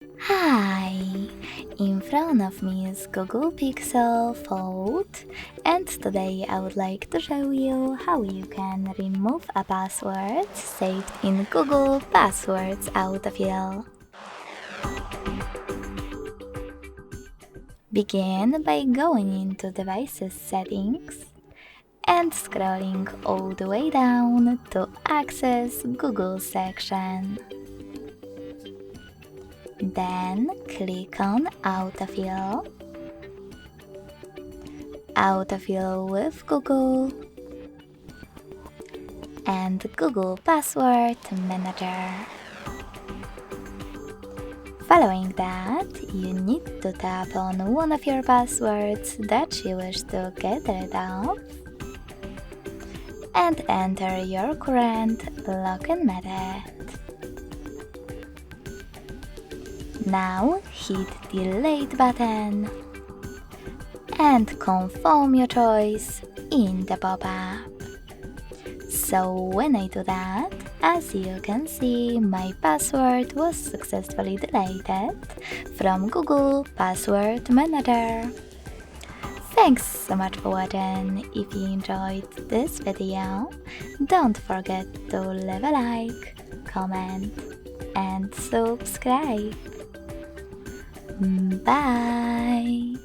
Hi! In front of me is Google Pixel Fold, and today I would like to show you how you can remove a password saved in Google Passwords Autofill. Begin by going into Devices Settings and scrolling all the way down to access Google section. Then click on Autofill, Autofill with Google, and Google Password Manager. Following that, you need to tap on one of your passwords that you wish to get rid of and enter your current login method. Now hit the delete button and confirm your choice in the pop-up. So when I do that, as you can see, my password was successfully deleted from Google Password Manager. Thanks so much for watching. If you enjoyed this video, don't forget to leave a like, comment, and subscribe. Bye!